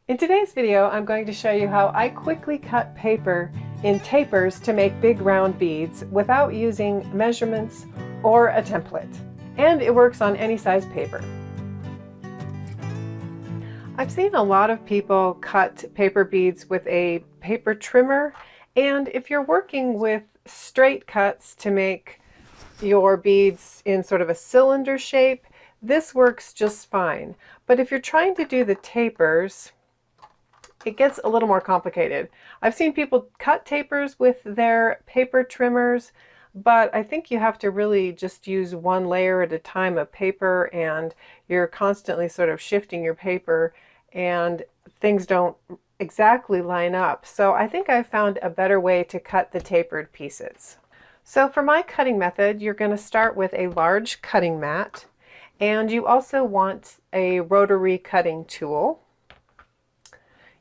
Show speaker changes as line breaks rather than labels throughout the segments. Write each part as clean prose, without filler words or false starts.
In today's video, I'm going to show you how I quickly cut paper in tapers to make big round beads without using measurements or a template. And it works on any size paper. I've seen a lot of people cut paper beads with a paper trimmer, and if you're working with straight cuts to make your beads in sort of a cylinder shape, this works just fine. But if you're trying to do the tapers, it gets a little more complicated. I've seen people cut tapers with their paper trimmers, but I think you have to really just use one layer at a time of paper, and you're constantly sort of shifting your paper and things don't exactly line up. So I think I've found a better way to cut the tapered pieces. So for my cutting method, you're going to start with a large cutting mat, and you also want a rotary cutting tool.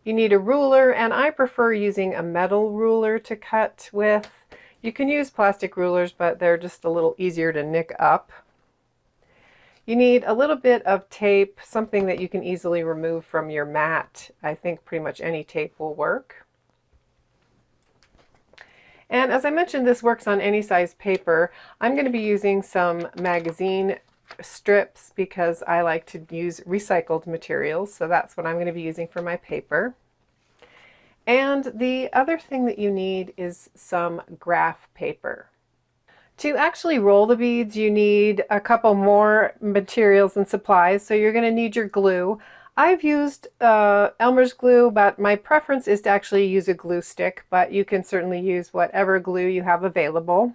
You need a ruler, and I prefer using a metal ruler to cut with. You can use plastic rulers, but they're just a little easier to nick up. You need a little bit of tape, something that you can easily remove from your mat. I think pretty much any tape will work. And as I mentioned, this works on any size paper. I'm going to be using some magazine strips because I like to use recycled materials, so that's what I'm going to be using for my paper. And the other thing that you need is some graph paper. To actually roll the beads, you need a couple more materials and supplies, so you're going to need your glue. I've used Elmer's glue, but my preference is to actually use a glue stick, but you can certainly use whatever glue you have available.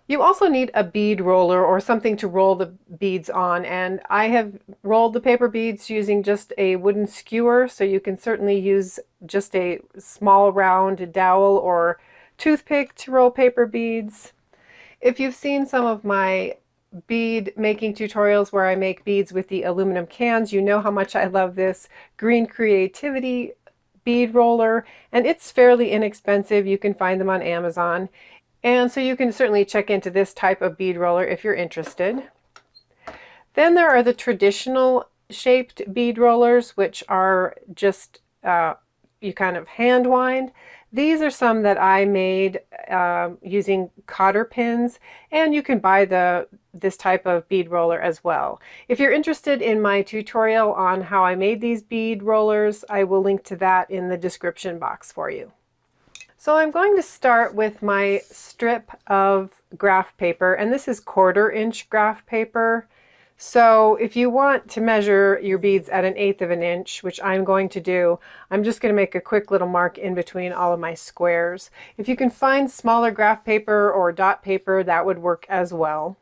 You also need a bead roller or something to roll the beads on, and I have rolled the paper beads using just a wooden skewer, so you can certainly use just a small round dowel or toothpick to roll paper beads. If you've seen some of my bead making tutorials where I make beads with the aluminum cans, you know how much I love this Green Creativity bead roller, and it's fairly inexpensive. You can find them on Amazon. And so you can certainly check into this type of bead roller if you're interested. Then there are the traditional shaped bead rollers, which are just, you kind of hand wind. These are some that I made using cotter pins, and you can buy this type of bead roller as well. If you're interested in my tutorial on how I made these bead rollers, I will link to that in the description box for you. So I'm going to start with my strip of graph paper, and this is 1/4 inch graph paper. So if you want to measure your beads at 1/8 of an inch, which I'm going to do, I'm just going to make a quick little mark in between all of my squares. If you can find smaller graph paper or dot paper, that would work as well.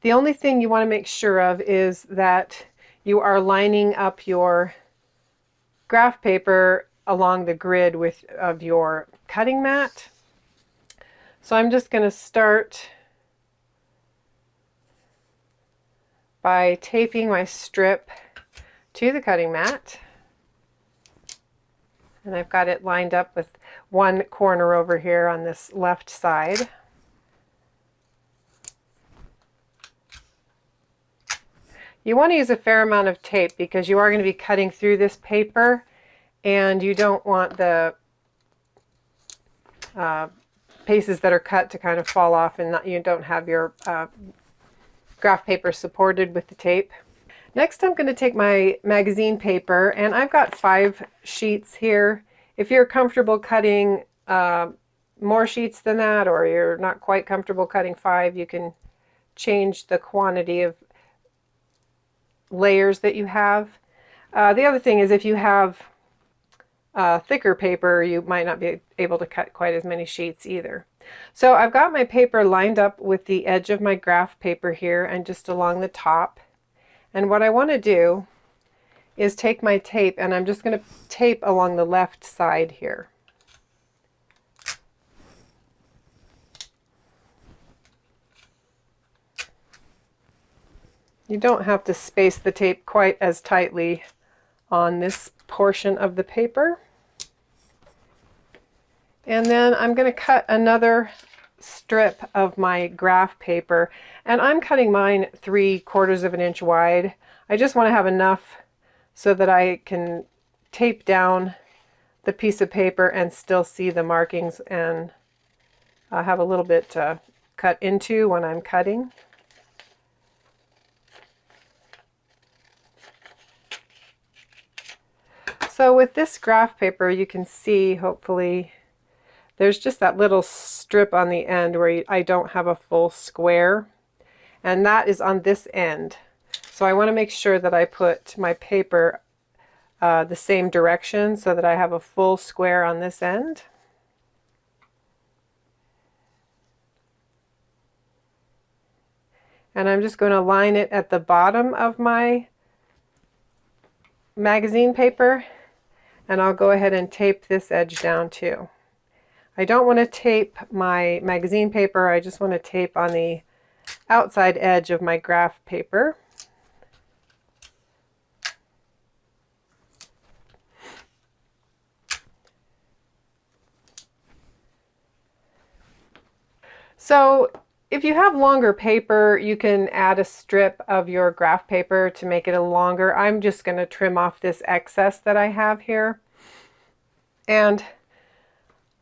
The only thing you want to make sure of is that you are lining up your graph paper along the grid of your cutting mat. So I'm just going to start by taping my strip to the cutting mat, and I've got it lined up with one corner over here on this left side. You want to use a fair amount of tape because you are going to be cutting through this paper, and you don't want the pieces that are cut to kind of fall off and you don't have your graph paper supported with the tape. Next, I'm going to take my magazine paper, and I've got 5 sheets here. If you're comfortable cutting more sheets than that, or you're not quite comfortable cutting 5, you can change the quantity of layers that you have. The other thing is, if you have thicker paper, you might not be able to cut quite as many sheets either. So I've got my paper lined up with the edge of my graph paper here and just along the top. And what I want to do is take my tape, and I'm just going to tape along the left side here. You don't have to space the tape quite as tightly on this portion of the paper. And then I'm going to cut another strip of my graph paper, and I'm cutting mine 3/4 of an inch wide. I just want to have enough so that I can tape down the piece of paper and still see the markings, and I have a little bit to cut into when I'm cutting. So with this graph paper, you can see, hopefully, there's just that little strip on the end where I don't have a full square, and that is on this end. So I want to make sure that I put my paper the same direction so that I have a full square on this end. And I'm just going to line it at the bottom of my magazine paper, and I'll go ahead and tape this edge down too. I don't want to tape my magazine paper, I just want to tape on the outside edge of my graph paper. So if you have longer paper, you can add a strip of your graph paper to make it a longer. I'm just going to trim off this excess that I have here. And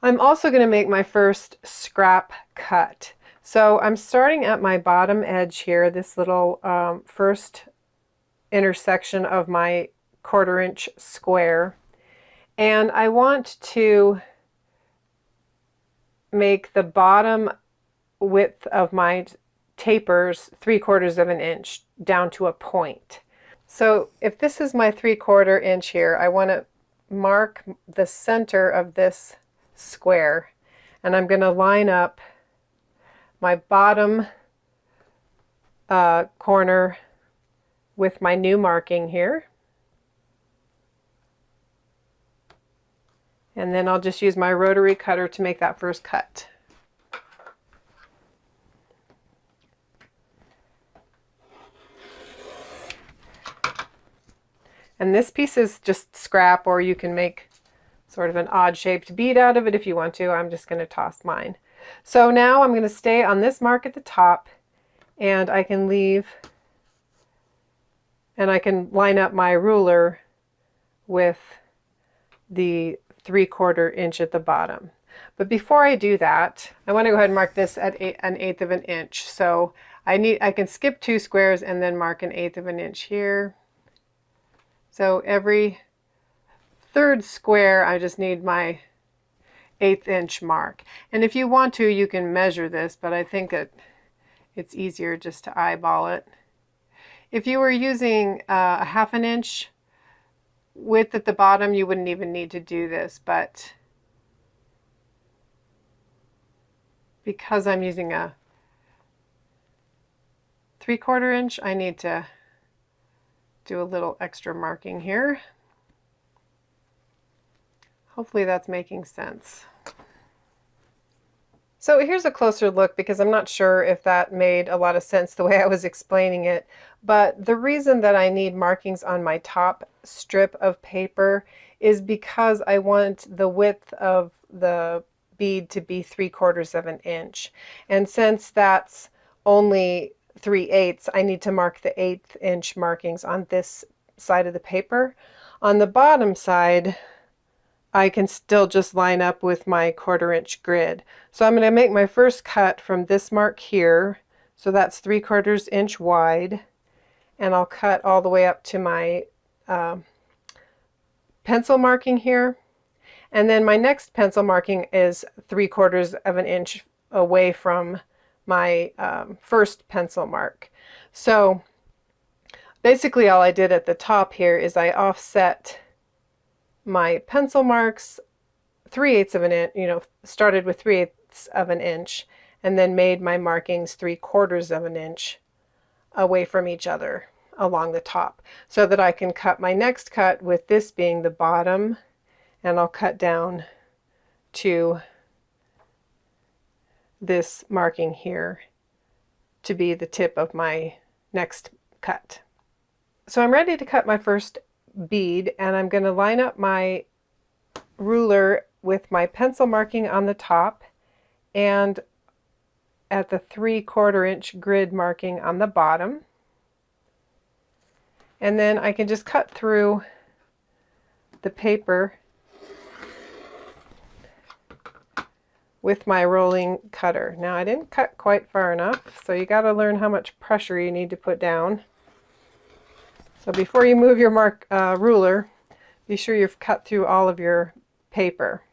I'm also going to make my first scrap cut. So I'm starting at my bottom edge here, this little first intersection of my 1/4 inch square. And I want to make the bottom width of my tapers 3/4 of an inch down to a point. So if this is my 3/4 inch here, I want to mark the center of this square, and I'm going to line up my bottom corner with my new marking here, and then I'll just use my rotary cutter to make that first cut. And this piece is just scrap, or you can make sort of an odd shaped bead out of it if you want to. I'm just going to toss mine. So now I'm going to stay on this mark at the top, and I can leave, and I can line up my ruler with the 3/4 inch at the bottom. But before I do that, I want to go ahead and mark this at 1/8 of an inch. So I can skip 2 squares and then mark 1/8 of an inch here. So every 3rd square, I just need my 1/8 inch mark. And if you want to, you can measure this, but I think it's easier just to eyeball it. If you were using a 1/2 inch width at the bottom, you wouldn't even need to do this, but because I'm using a 3/4 inch, I need to do a little extra marking here. Hopefully that's making sense. So here's a closer look, because I'm not sure if that made a lot of sense the way I was explaining it, but the reason that I need markings on my top strip of paper is because I want the width of the bead to be 3/4 of an inch. And since that's only 3/8, I need to mark the 1/8 inch markings on this side of the paper. On the bottom side, I can still just line up with my 1/4 inch grid. So I'm going to make my first cut from this mark here. So that's 3/4 inch wide. And I'll cut all the way up to my pencil marking here. And then my next pencil marking is 3/4 of an inch away from my first pencil mark. So basically all I did at the top here is I offset my pencil marks 3/8 of an inch, started with 3/8 of an inch, and then made my markings 3/4 of an inch away from each other along the top, so that I can cut my next cut with this being the bottom, and I'll cut down to this marking here to be the tip of my next cut. So I'm ready to cut my first bead, and I'm going to line up my ruler with my pencil marking on the top and at the 3/4 inch grid marking on the bottom. And then I can just cut through the paper with my rolling cutter. Now I didn't cut quite far enough, so you got to learn how much pressure you need to put down. So before you move your ruler, be sure you've cut through all of your paper.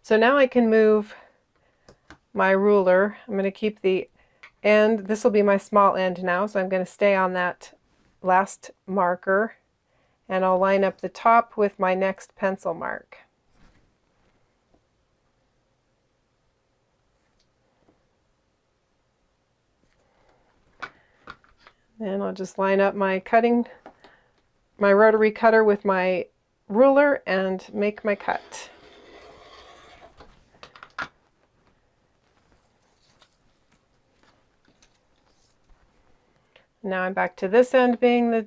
So now I can move my ruler. I'm going to keep the end, this will be my small end now, so I'm going to stay on that last marker, and I'll line up the top with my next pencil mark. And I'll just line up my rotary cutter with my ruler and make my cut. Now I'm back to this end being the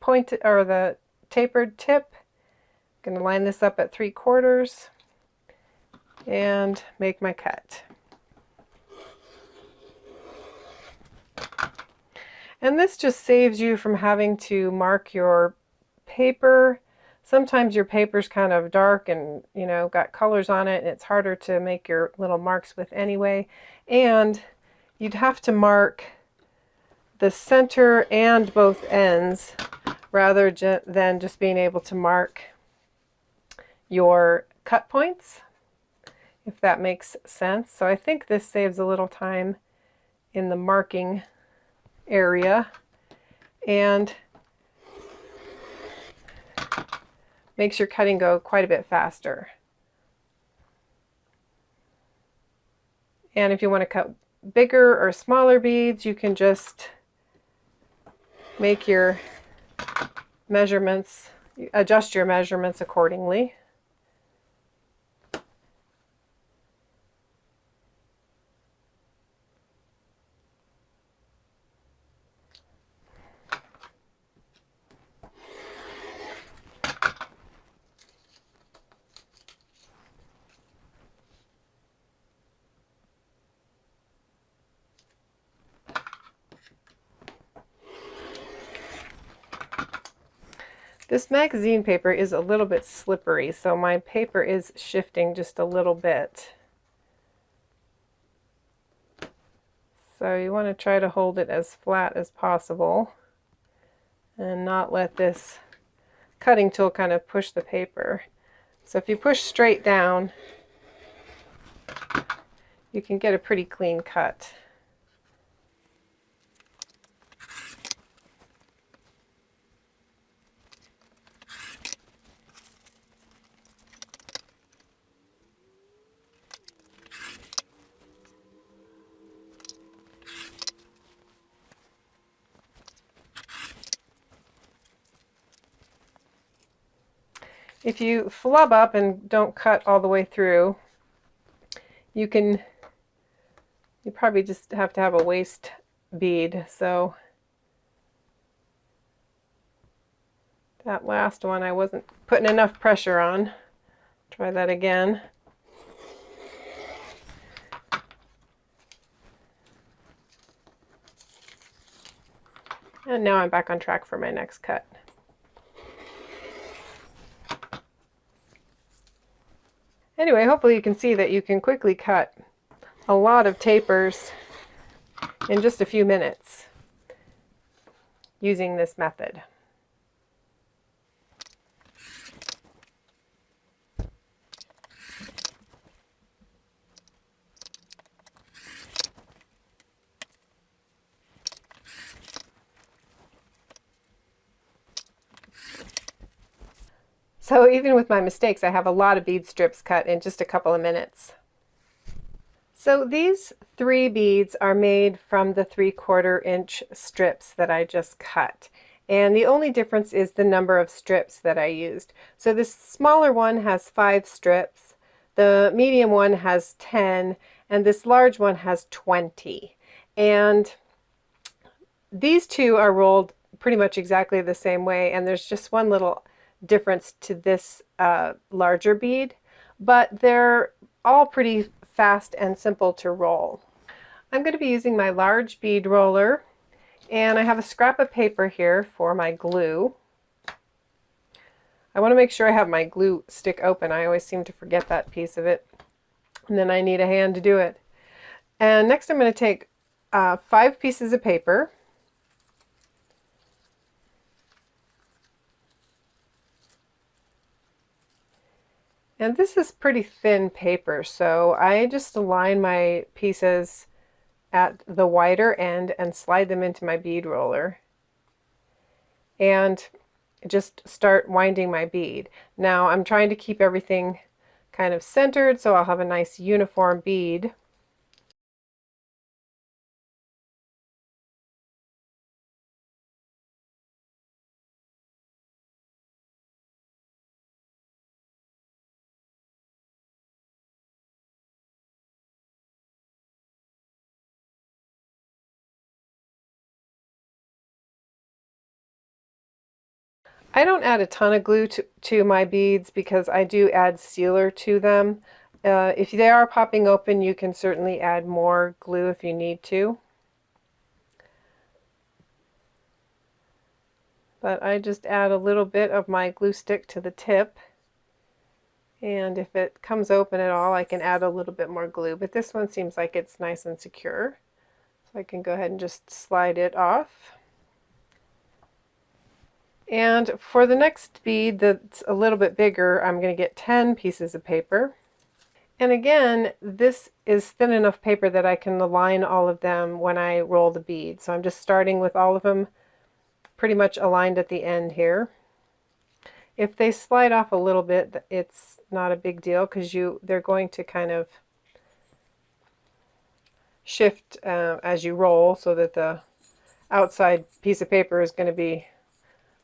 pointed or the tapered tip. I'm going to line this up at 3/4 and make my cut. And this just saves you from having to mark your paper. Sometimes your paper's kind of dark and, you know, got colors on it, and it's harder to make your little marks with anyway. And you'd have to mark the center and both ends rather than just being able to mark your cut points, if that makes sense. So I think this saves a little time in the marking area and makes your cutting go quite a bit faster. And if you want to cut bigger or smaller beads, you can just make your measurements, adjust your measurements accordingly. This magazine paper is a little bit slippery, so my paper is shifting just a little bit. So you want to try to hold it as flat as possible and not let this cutting tool kind of push the paper. So if you push straight down, you can get a pretty clean cut. If you flub up and don't cut all the way through, you probably just have to have a waste bead. So that last one I wasn't putting enough pressure on. Try that again. And now I'm back on track for my next cut. Anyway, hopefully you can see that you can quickly cut a lot of tapers in just a few minutes using this method. So even with my mistakes, I have a lot of bead strips cut in just a couple of minutes. So these 3 beads are made from the 3/4 inch strips that I just cut. And the only difference is the number of strips that I used. So this smaller one has 5 strips, the medium one has 10, and this large one has 20. And these two are rolled pretty much exactly the same way, and there's just one little difference to this larger bead, but they're all pretty fast and simple to roll. I'm going to be using my large bead roller, and I have a scrap of paper here for my glue. I want to make sure I have my glue stick open. I always seem to forget that piece of it, and then I need a hand to do it. And next I'm going to take 5 pieces of paper. And this is pretty thin paper, so I just align my pieces at the wider end and slide them into my bead roller. And just start winding my bead. Now I'm trying to keep everything kind of centered so I'll have a nice uniform bead. I don't add a ton of glue to my beads because I do add sealer to them. If they are popping open, you can certainly add more glue if you need to. But I just add a little bit of my glue stick to the tip. And if it comes open at all, I can add a little bit more glue. But this one seems like it's nice and secure. So I can go ahead and just slide it off. And for the next bead that's a little bit bigger, I'm going to get 10 pieces of paper. And again, this is thin enough paper that I can align all of them when I roll the bead. So I'm just starting with all of them pretty much aligned at the end here. If they slide off a little bit, it's not a big deal because they're going to kind of shift as you roll, so that the outside piece of paper is going to be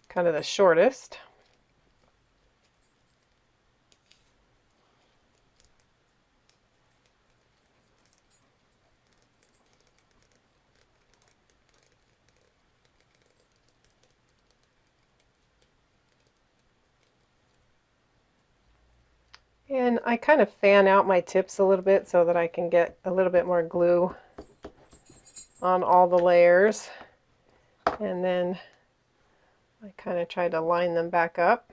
kind of the shortest. And I kind of fan out my tips a little bit so that I can get a little bit more glue on all the layers. And then I kind of try to line them back up.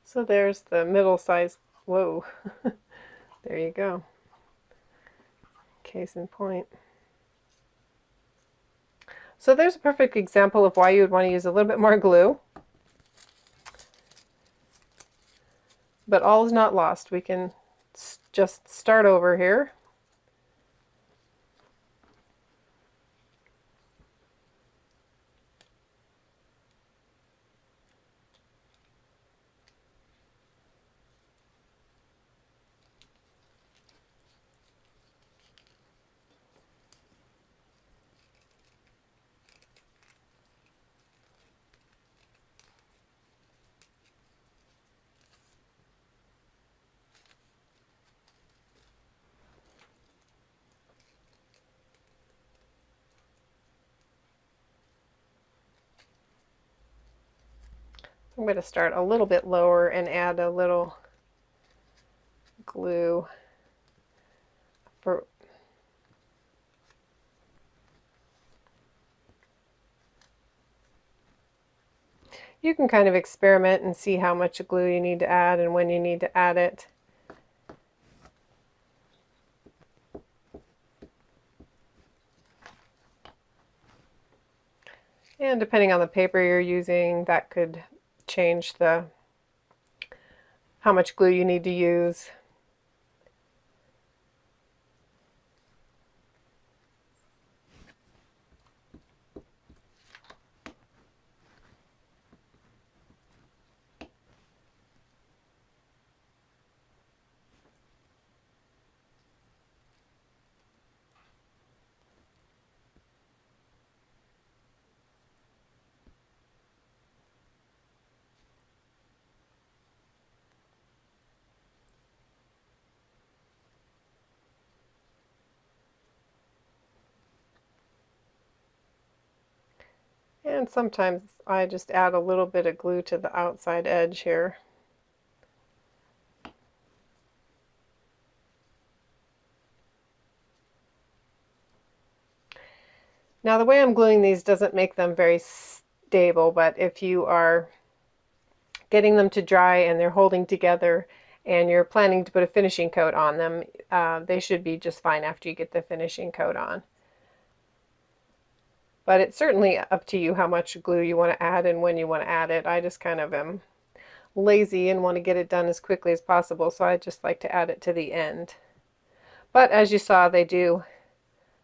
So there's the middle size. Whoa. There you go. Case in point. So there's a perfect example of why you would want to use a little bit more glue. But all is not lost. We can just start over here. I'm going to start a little bit lower and add a little glue for you can kind of experiment and see how much glue you need to add and when you need to add it. And depending on the paper you're using, that could change how much glue you need to use. And sometimes I just add a little bit of glue to the outside edge here. Now the way I'm gluing these doesn't make them very stable, but if you are getting them to dry and they're holding together and you're planning to put a finishing coat on them, they should be just fine after you get the finishing coat on. But it's certainly up to you how much glue you want to add and when you want to add it. I just kind of am lazy and want to get it done as quickly as possible, so I just like to add it to the end. But as you saw, they do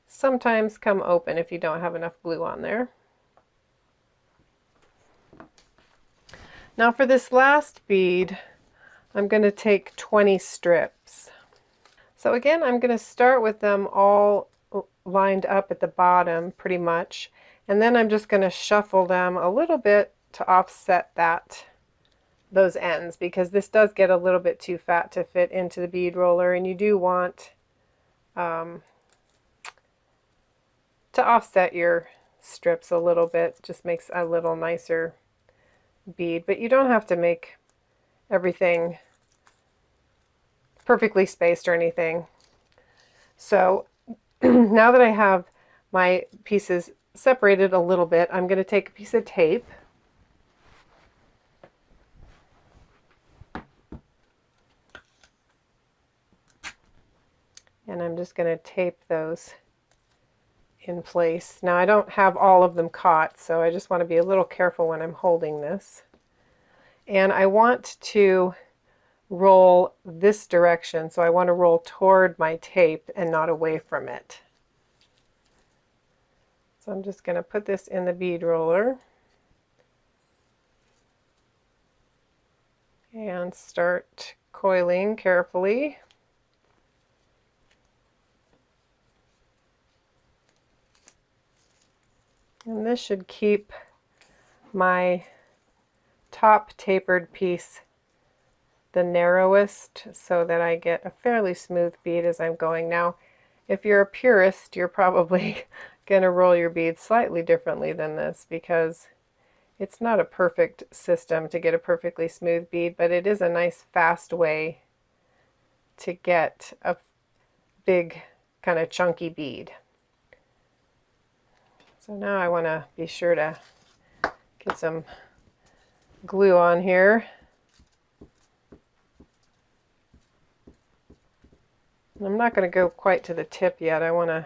sometimes come open if you don't have enough glue on there. Now for this last bead, I'm going to take 20 strips. So again, I'm going to start with them all lined up at the bottom pretty much, and then I'm just going to shuffle them a little bit to offset those ends, because this does get a little bit too fat to fit into the bead roller, and you do want to offset your strips a little bit. Just makes a little nicer bead, but you don't have to make everything perfectly spaced or anything. So now that I have my pieces separated a little bit, I'm going to take a piece of tape and I'm just going to tape those in place. Now I don't have all of them caught, so I just want to be a little careful when I'm holding this. And I want to roll this direction, so I want to roll toward my tape and not away from it. So I'm just going to put this in the bead roller and start coiling carefully. And this should keep my top tapered piece the narrowest so that I get a fairly smooth bead as I'm going. Now, if you're a purist, you're probably going to roll your beads slightly differently than this, because it's not a perfect system to get a perfectly smooth bead, but it is a nice fast way to get a big kind of chunky bead. So now I want to be sure to get some glue on here. I'm not going to go quite to the tip yet. I want to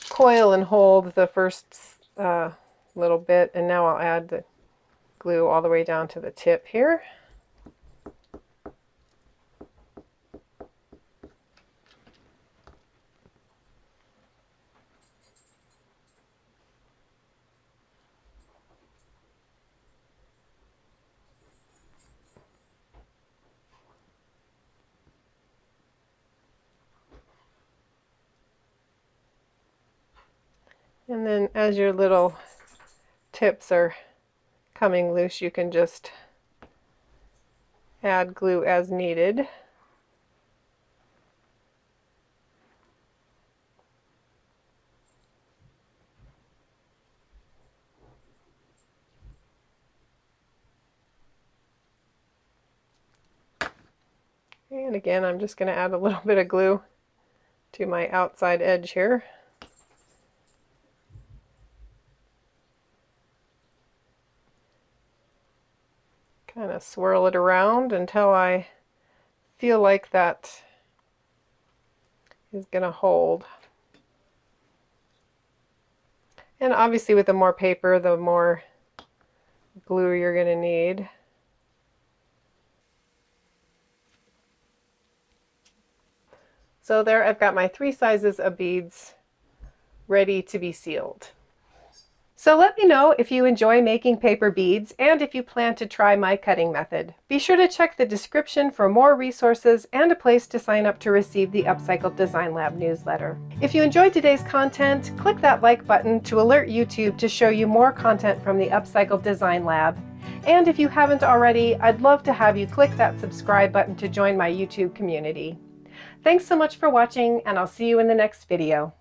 coil and hold the first little bit, and now I'll add the glue all the way down to the tip here. And then as your little tips are coming loose, you can just add glue as needed. And again, I'm just going to add a little bit of glue to my outside edge here. Kind of swirl it around until I feel like that is going to hold. And obviously with the more paper, the more glue you're going to need. So there, I've got my 3 sizes of beads ready to be sealed. So let me know if you enjoy making paper beads and if you plan to try my cutting method. Be sure to check the description for more resources and a place to sign up to receive the Upcycled Design Lab newsletter. If you enjoyed today's content, click that like button to alert YouTube to show you more content from the Upcycled Design Lab. And if you haven't already, I'd love to have you click that subscribe button to join my YouTube community. Thanks so much for watching, and I'll see you in the next video.